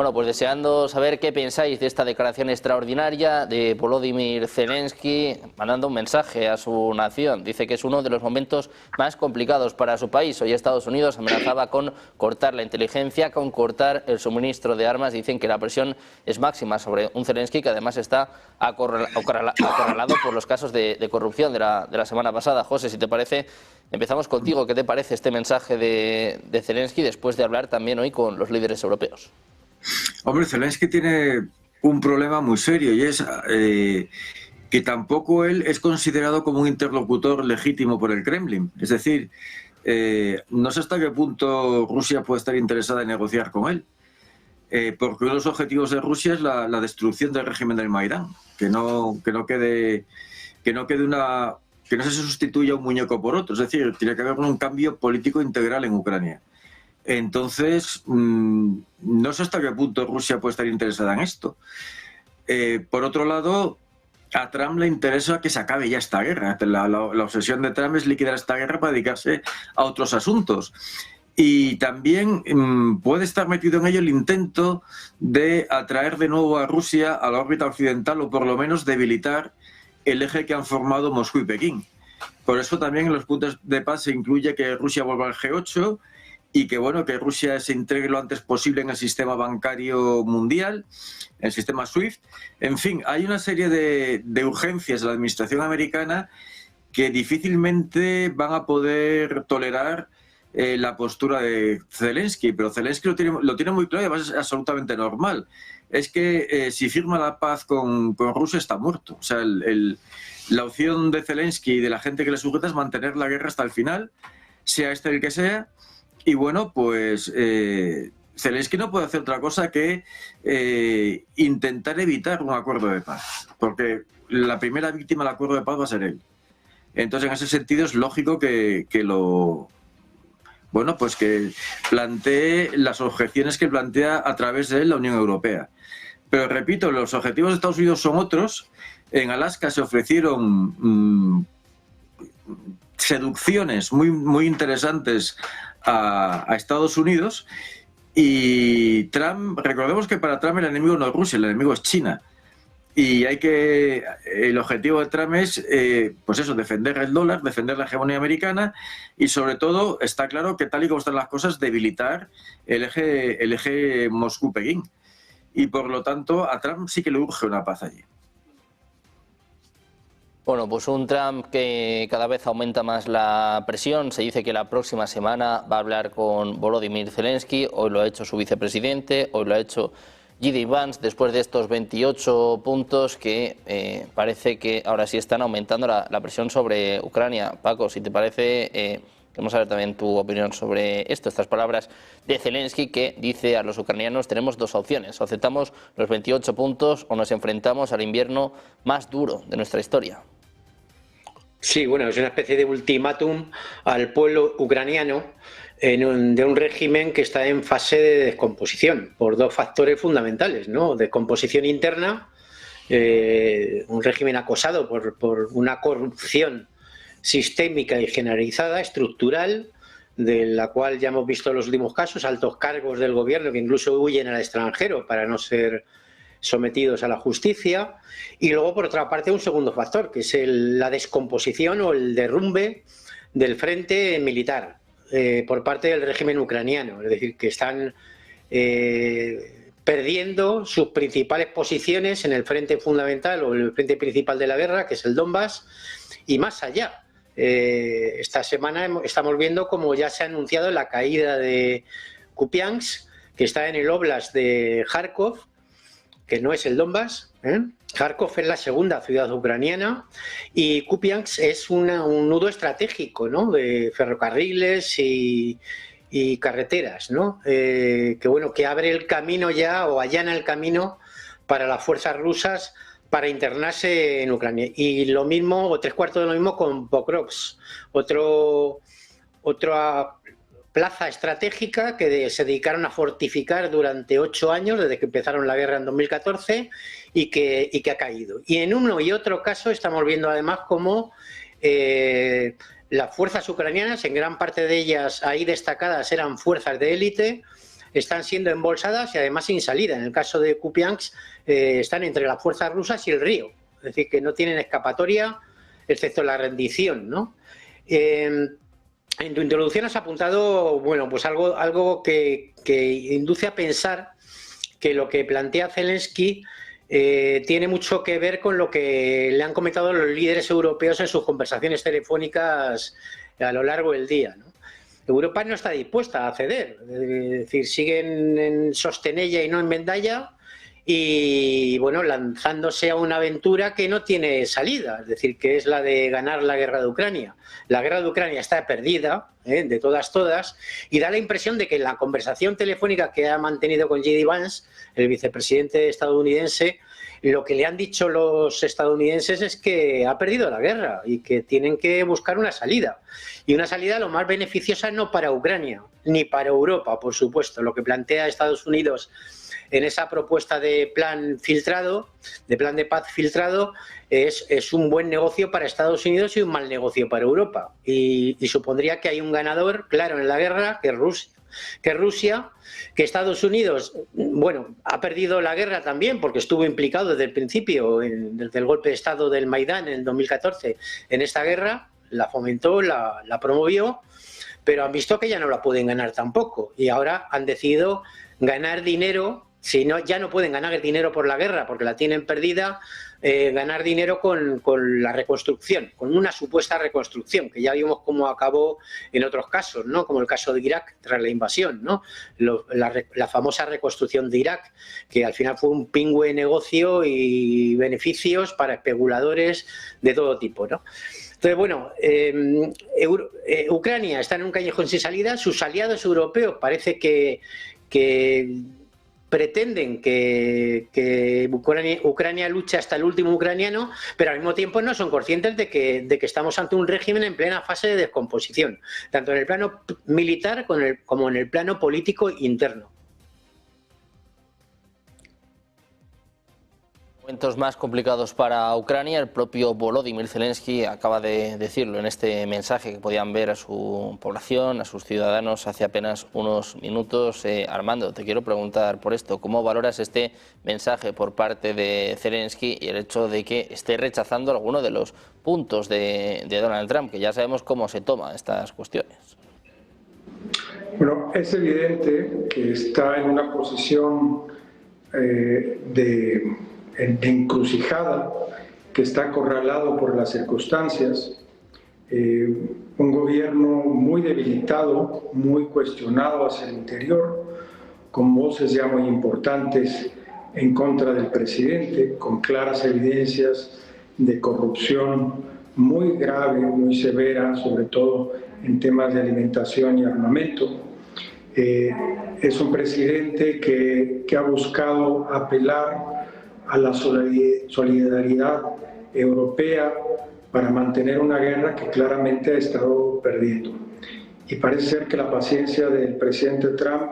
Bueno, pues deseando saber qué pensáis de esta declaración extraordinaria de Volodymyr Zelensky, mandando un mensaje a su nación. Dice que es uno de los momentos más complicados para su país. Hoy Estados Unidos amenazaba con cortar la inteligencia, con cortar el suministro de armas. Dicen que la presión es máxima sobre un Zelensky que además está acorralado por los casos de corrupción de la semana pasada. José, si te parece, empezamos contigo. ¿Qué te parece este mensaje de Zelensky después de hablar también hoy con los líderes europeos? Hombre, Zelensky tiene un problema muy serio y es que tampoco él es considerado como un interlocutor legítimo por el Kremlin. Es decir, no sé hasta qué punto Rusia puede estar interesada en negociar con él, porque uno de los objetivos de Rusia es la destrucción del régimen del Maidán, que no se sustituya un muñeco por otro. Es decir, tiene que haber un cambio político integral en Ucrania. Entonces, no sé hasta qué punto Rusia puede estar interesada en esto. Por otro lado, a Trump le interesa que se acabe ya esta guerra. La obsesión de Trump es liquidar esta guerra para dedicarse a otros asuntos. Y también puede estar metido en ello el intento de atraer de nuevo a Rusia a la órbita occidental o por lo menos debilitar el eje que han formado Moscú y Pekín. Por eso también en los puntos de paz se incluye que Rusia vuelva al G8 y que Rusia se integre lo antes posible en el sistema bancario mundial, el sistema SWIFT. En fin, hay una serie de urgencias de la administración americana que difícilmente van a poder tolerar la postura de Zelensky, pero Zelensky lo tiene muy claro y además es absolutamente normal. Es que si firma la paz con Rusia está muerto. O sea, la opción de Zelensky y de la gente que le sujeta es mantener la guerra hasta el final, sea este el que sea. Y bueno, pues Zelensky no puede hacer otra cosa que intentar evitar un acuerdo de paz, porque la primera víctima del acuerdo de paz va a ser él. Entonces, en ese sentido es lógico que plantee las objeciones que plantea a través de él la Unión Europea. Pero repito, los objetivos de Estados Unidos son otros. En Alaska se ofrecieron seducciones muy interesantes a Estados Unidos y Trump, recordemos que para Trump el enemigo no es Rusia, el enemigo es China. Y el objetivo de Trump es, defender el dólar, defender la hegemonía americana y sobre todo está claro que tal y como están las cosas, debilitar el eje Moscú-Pekín. Y por lo tanto a Trump sí que le urge una paz allí. Bueno, pues un Trump que cada vez aumenta más la presión. Se dice que la próxima semana va a hablar con Volodymyr Zelensky. Hoy lo ha hecho su vicepresidente, hoy lo ha hecho J.D. Vance, después de estos 28 puntos que parece que ahora sí están aumentando la presión sobre Ucrania. Paco, si te parece, queremos saber también tu opinión sobre estas palabras de Zelensky, que dice a los ucranianos: tenemos dos opciones, o aceptamos los 28 puntos o nos enfrentamos al invierno más duro de nuestra historia. Sí, bueno, es una especie de ultimátum al pueblo ucraniano de un régimen que está en fase de descomposición por dos factores fundamentales, ¿no? Descomposición interna, un régimen acosado por una corrupción sistémica y generalizada, estructural, de la cual ya hemos visto los últimos casos, altos cargos del gobierno que incluso huyen al extranjero para no ser sometidos a la justicia, y luego por otra parte un segundo factor, que es la descomposición o el derrumbe del frente militar por parte del régimen ucraniano, es decir, que están perdiendo sus principales posiciones en el frente fundamental o el frente principal de la guerra, que es el Donbass, y más allá. Esta semana estamos viendo como ya se ha anunciado la caída de Kupiansk, que está en el Oblast de Kharkov, que no es el Donbass. Kharkov es la segunda ciudad ucraniana y Kupiansk es un nudo estratégico, ¿no?, de ferrocarriles y carreteras, ¿no? Que abre el camino ya, o allana el camino para las fuerzas rusas para internarse en Ucrania. Y lo mismo, o tres cuartos de lo mismo con Pokrovsk, otra plaza estratégica que se dedicaron a fortificar durante 8 años, desde que empezaron la guerra en 2014, y que ha caído. Y en uno y otro caso estamos viendo además cómo las fuerzas ucranianas, en gran parte de ellas ahí destacadas, eran fuerzas de élite, están siendo embolsadas y además sin salida. En el caso de Kupiansk están entre las fuerzas rusas y el río, es decir, que no tienen escapatoria excepto la rendición, ¿no? En tu introducción has apuntado, bueno, pues algo que induce a pensar que lo que plantea Zelensky tiene mucho que ver con lo que le han comentado los líderes europeos en sus conversaciones telefónicas a lo largo del día, ¿no? Europa no está dispuesta a ceder, es decir, siguen en sostenella y no en vendalla y, bueno, lanzándose a una aventura que no tiene salida, es decir, que es la de ganar la guerra de Ucrania. La guerra de Ucrania está perdida, de todas, y da la impresión de que en la conversación telefónica que ha mantenido con J.D. Vance, el vicepresidente estadounidense, lo que le han dicho los estadounidenses es que ha perdido la guerra y que tienen que buscar una salida. Y una salida lo más beneficiosa no para Ucrania, ni para Europa, por supuesto. Lo que plantea Estados Unidos en esa propuesta de plan filtrado, de plan de paz filtrado, es un buen negocio para Estados Unidos y un mal negocio para Europa. Y supondría que hay un ganador claro en la guerra, que es Rusia, que Estados Unidos, bueno, ha perdido la guerra también porque estuvo implicado desde el principio, desde el golpe de Estado del Maidán en 2014 en esta guerra, la fomentó, la promovió, pero han visto que ya no la pueden ganar tampoco y ahora han decidido ganar dinero. Si no, ya no pueden ganar dinero por la guerra porque la tienen perdida, ganar dinero con la reconstrucción, con una supuesta reconstrucción, que ya vimos cómo acabó en otros casos, ¿no? Como el caso de Irak tras la invasión, ¿no? La famosa reconstrucción de Irak, que al final fue un pingüe negocio y beneficios para especuladores de todo tipo, ¿no? Entonces, bueno, Ucrania está en un callejón sin salida, sus aliados europeos parece que pretenden que Ucrania luche hasta el último ucraniano, pero al mismo tiempo no son conscientes de que estamos ante un régimen en plena fase de descomposición, tanto en el plano militar como en el plano político interno. Momentos más complicados para Ucrania. El propio Volodymyr Zelensky acaba de decirlo en este mensaje que podían ver a su población, a sus ciudadanos, hace apenas unos minutos. Armando, te quiero preguntar por esto. ¿Cómo valoras este mensaje por parte de Zelensky y el hecho de que esté rechazando algunos de los puntos de Donald Trump, que ya sabemos cómo se toman estas cuestiones? Bueno, es evidente que está en una posición de encrucijada, que está acorralado por las circunstancias, un gobierno muy debilitado, muy cuestionado hacia el interior, con voces ya muy importantes en contra del presidente, con claras evidencias de corrupción muy grave, muy severa, sobre todo en temas de alimentación y armamento. Es un presidente que ha buscado apelar a la solidaridad europea para mantener una guerra que claramente ha estado perdiendo. Y parece ser que la paciencia del presidente Trump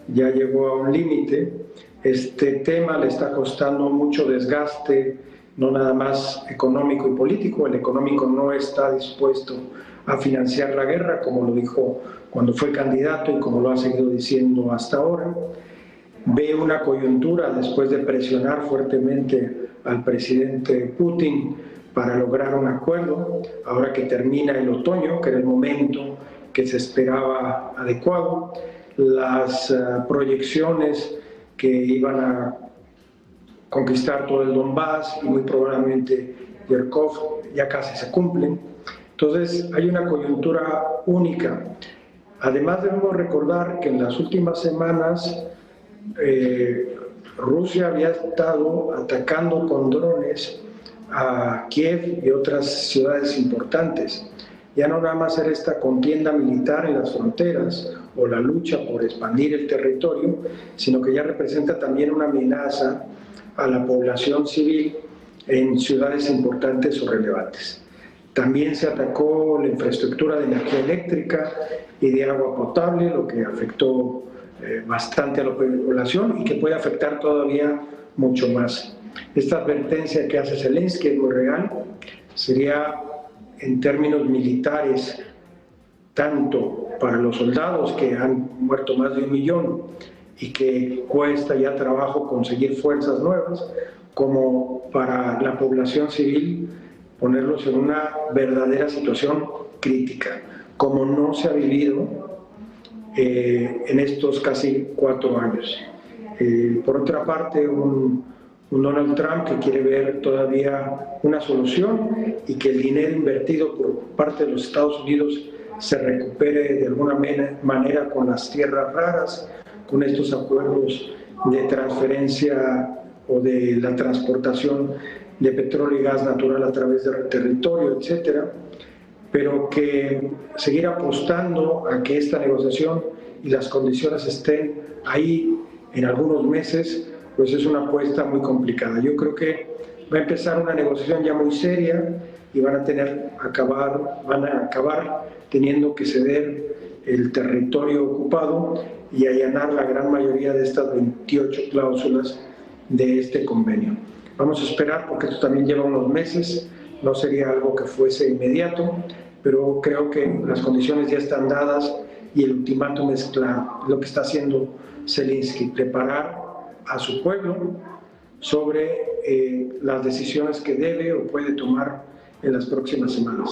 ya llegó a un límite. Este tema le está costando mucho desgaste, no nada más económico y político. El económico no está dispuesto a financiar la guerra, como lo dijo cuando fue candidato y como lo ha seguido diciendo hasta ahora. Ve una coyuntura después de presionar fuertemente al presidente Putin para lograr un acuerdo, ahora que termina el otoño, que era el momento que se esperaba adecuado. Las proyecciones que iban a conquistar todo el Donbass y muy probablemente Kharkov ya casi se cumplen. Entonces hay una coyuntura única. Además debemos recordar que en las últimas semanas Rusia había estado atacando con drones a Kiev y otras ciudades importantes. Ya no nada más era esta contienda militar en las fronteras o la lucha por expandir el territorio, sino que ya representa también una amenaza a la población civil en ciudades importantes o relevantes. También se atacó la infraestructura de energía eléctrica y de agua potable, lo que afectó bastante a la población y que puede afectar todavía mucho más. Esta advertencia que hace Zelensky es muy real, sería en términos militares, tanto para los soldados que han muerto más de 1 millón y que cuesta ya trabajo conseguir fuerzas nuevas, como para la población civil ponerlos en una verdadera situación crítica, como no se ha vivido en estos casi 4 años. Por otra parte, un Donald Trump que quiere ver todavía una solución y que el dinero invertido por parte de los Estados Unidos se recupere de alguna manera con las tierras raras, con estos acuerdos de transferencia o de la transportación de petróleo y gas natural a través del territorio, etcétera, pero que seguir apostando a que esta negociación y las condiciones estén ahí en algunos meses, pues es una apuesta muy complicada. Yo creo que va a empezar una negociación ya muy seria y van a acabar teniendo que ceder el territorio ocupado y allanar la gran mayoría de estas 28 cláusulas de este convenio. Vamos a esperar porque esto también lleva unos meses, no sería algo que fuese inmediato, pero creo que las condiciones ya están dadas y el ultimátum es claro. Lo que está haciendo Zelensky, preparar a su pueblo sobre las decisiones que debe o puede tomar en las próximas semanas.